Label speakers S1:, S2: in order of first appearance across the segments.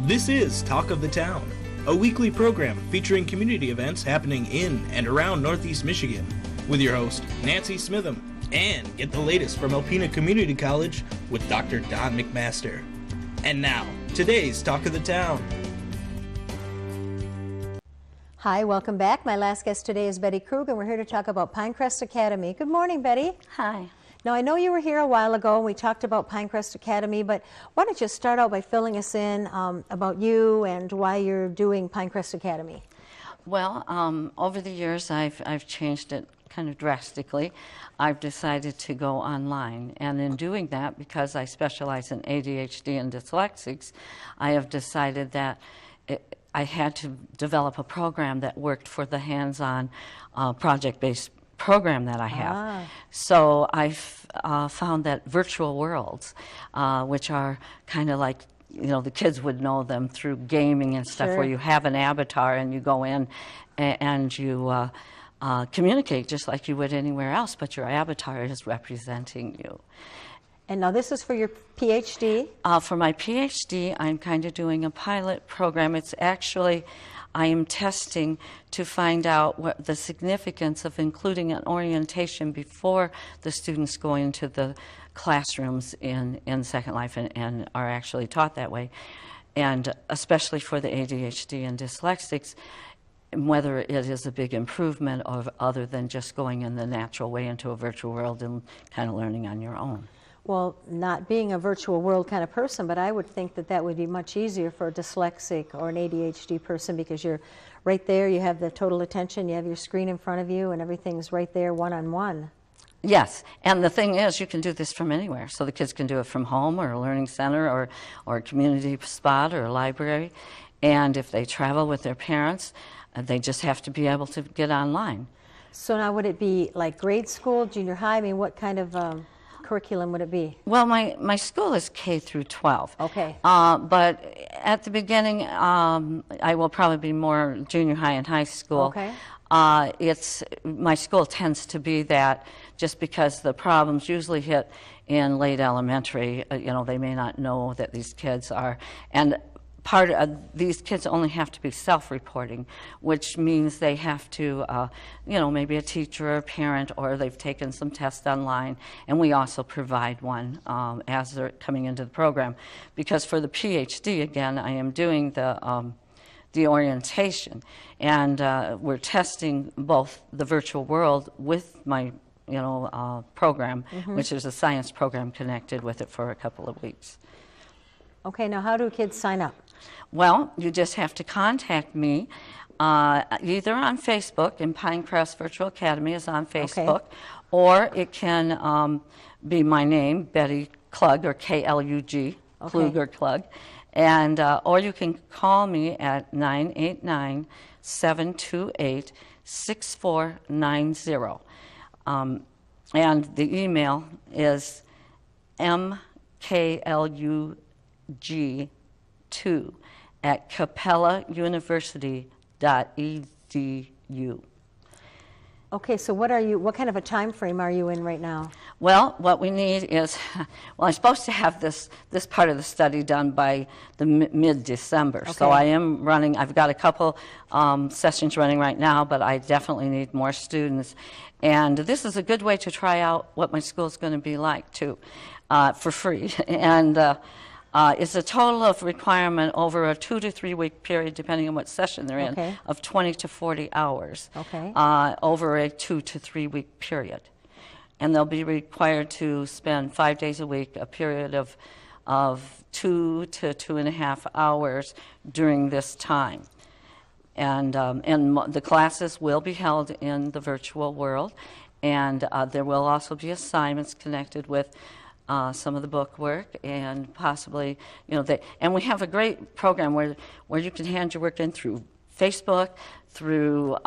S1: This is Talk of the Town, a weekly program featuring community events happening in and around Northeast Michigan, with your host, Nancy Smitham, and get the latest from Alpena Community College with Dr. Don McMaster. And now, today's Talk of the Town.
S2: Hi, welcome back. My last guest today is Betty Klug, and we're here to talk about Pinecrest Academy. Good morning, Betty.
S3: Hi.
S2: Now, I know you were here a while ago, and we talked about Pinecrest Academy, but why don't you start out by filling us in about you and why you're doing Pinecrest Academy?
S3: Well, over the years, I've changed it kind of drastically. I've decided to go online, and in doing that, because I specialize in ADHD and dyslexics, I have decided that I had to develop a program that worked for the hands-on project-based program that I have. So I've found that virtual worlds, which are kind of like, you know, the kids would know them through gaming and stuff, where you have an avatar and you go in and you communicate just like you would anywhere else, but your avatar is representing you.
S2: And now this is for your PhD?
S3: For my PhD, I'm kind of doing a pilot program. It's actually, I am testing to find out what the significance of including an orientation before the students go into the classrooms in Second Life and are actually taught that way. And especially for the ADHD and dyslexics, whether it is a big improvement or other than just going in the natural way into a virtual world and kind of learning on your own.
S2: Well, not being a virtual world kind of person, but I would think that that would be much easier for a dyslexic or an ADHD person, because you're right there, you have the total attention, you have your screen in front of you, and everything's right there one-on-one.
S3: Yes, and the thing is, you can do this from anywhere. So the kids can do it from home or a learning center or a community spot or a library. And if they travel with their parents, they just have to be able to get online.
S2: So now would it be like grade school, junior high? I mean, what kind of curriculum would it be?
S3: Well, my school is K through 12.
S2: Okay.
S3: But at the beginning, I will probably be more junior high and high school.
S2: Okay.
S3: My school tends to be that, just because the problems usually hit in late elementary. You know, they may not know that these kids are, and part of these kids only have to be self-reporting, which means they have to, you know, maybe a teacher or a parent, or they've taken some tests online, and we also provide one as they're coming into the program. Because for the PhD, again, I am doing the orientation, and we're testing both the virtual world with my, you know, program, which is a science program connected with it for a couple of weeks.
S2: Okay, now how do kids sign up?
S3: Well, you just have to contact me either on Facebook, and Pinecrest Virtual Academy is on Facebook, or it can be my name, Betty Klug, or K-L-U-G, Klug or Klug, and or you can call me at 989-728-6490. And the email is mklug2@capellauniversity.edu.
S2: Okay, so what kind of a time frame are you in right now?
S3: Well, what we need is, well, I'm supposed to have this part of the study done by the mid-December. So I am running, I've got a couple sessions running right now, but I definitely need more students. And this is a good way to try out what my school's going to be like, too, for free. And it's a total of requirement over a 2 to 3 week period, depending on what session they're in, of 20 to 40 hours over a 2 to 3 week period. And they'll be required to spend 5 days a week, a period of 2 to 2.5 hours during this time. And the classes will be held in the virtual world, and there will also be assignments connected with some of the book work, and possibly, you know, and we have a great program where you can hand your work in through Facebook, through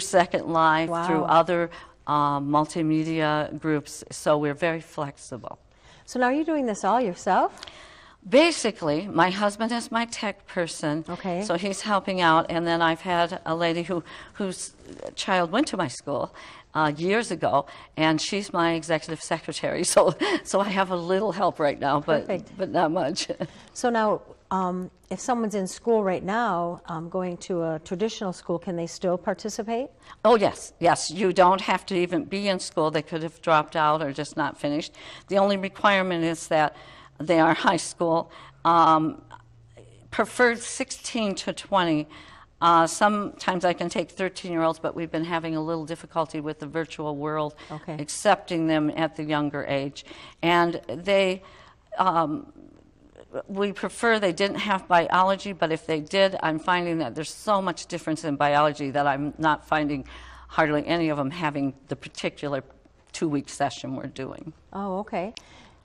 S3: Second Life, through other multimedia groups. So we're very flexible.
S2: So now, are you doing this all yourself?
S3: Basically, my husband is my tech person, so he's helping out, and then I've had a lady whose child went to my school years ago, and she's my executive secretary, so I have a little help right now, but not much.
S2: So now, if someone's in school right now, going to a traditional school, can they still participate?
S3: Oh, yes, yes. You don't have to even be in school. They could have dropped out or just not finished. The only requirement is that they are high school, preferred 16 to 20. Sometimes I can take 13-year-olds, but we've been having a little difficulty with the virtual world, accepting them at the younger age. And we prefer they didn't have biology, but if they did, I'm finding that there's so much difference in biology that I'm not finding hardly any of them having the particular 2-week session we're doing.
S2: Oh, okay.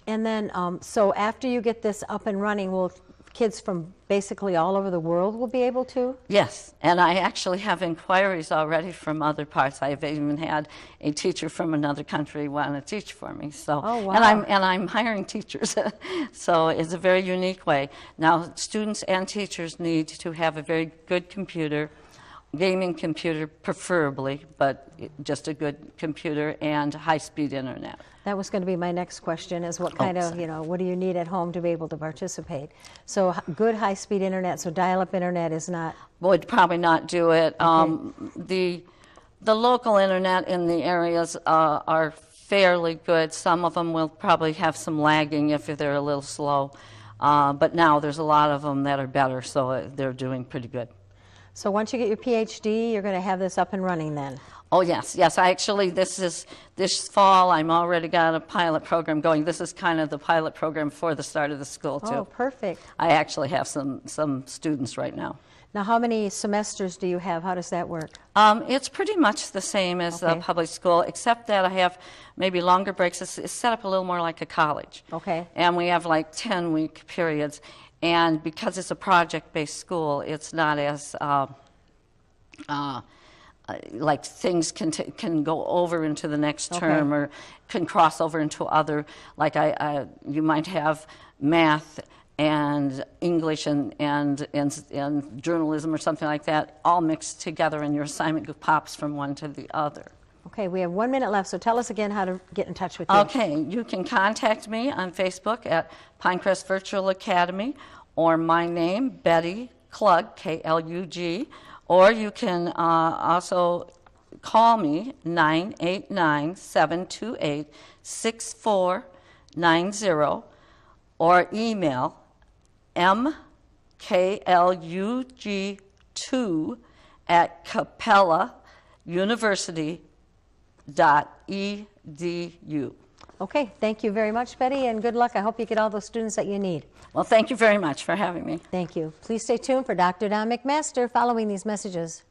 S2: And then, so after you get this up and running, will kids from basically all over the world will be able to?
S3: Yes, and I actually have inquiries already from other parts. I've even had a teacher from another country want to teach for me. So,
S2: oh, wow.
S3: and I'm hiring teachers, so it's a very unique way. Now, students and teachers need to have a very good computer, gaming computer preferably, but just a good computer and high-speed internet.
S2: That was going to be my next question, is what kind of, what do you need at home to be able to participate? So good high-speed internet, so dial-up internet is not...
S3: Would probably not do it. Okay. The local internet in the areas are fairly good. Some of them will probably have some lagging if they're a little slow. But now there's a lot of them that are better, so they're doing pretty good.
S2: So once you get your PhD, you're going to have this up and running then?
S3: Oh, yes, yes. Actually, this fall, I'm already got a pilot program going. This is kind of the pilot program for the start of the school, too.
S2: Oh, perfect.
S3: I actually have some students right now.
S2: Now, how many semesters do you have? How does that work?
S3: It's pretty much the same as the public school, except that I have maybe longer breaks. It's set up a little more like a college.
S2: Okay.
S3: And we have like 10-week periods. And because it's a project-based school, it's not as... like things can go over into the next term or can cross over into other, like you might have math and English and journalism or something like that all mixed together, and your assignment pops from one to the other.
S2: Okay, we have 1 minute left, so tell us again how to get in touch with you.
S3: Okay, you can contact me on Facebook at Pinecrest Virtual Academy, or my name, Betty Klug, K-L-U-G, or you can also call me, 989-728-6490, or email mklug2@capellauniversity.edu.
S2: Okay, thank you very much, Betty, and good luck. I hope you get all those students that you need.
S3: Well, thank you very much for having me.
S2: Thank you. Please stay tuned for Dr. Don McMaster following these messages.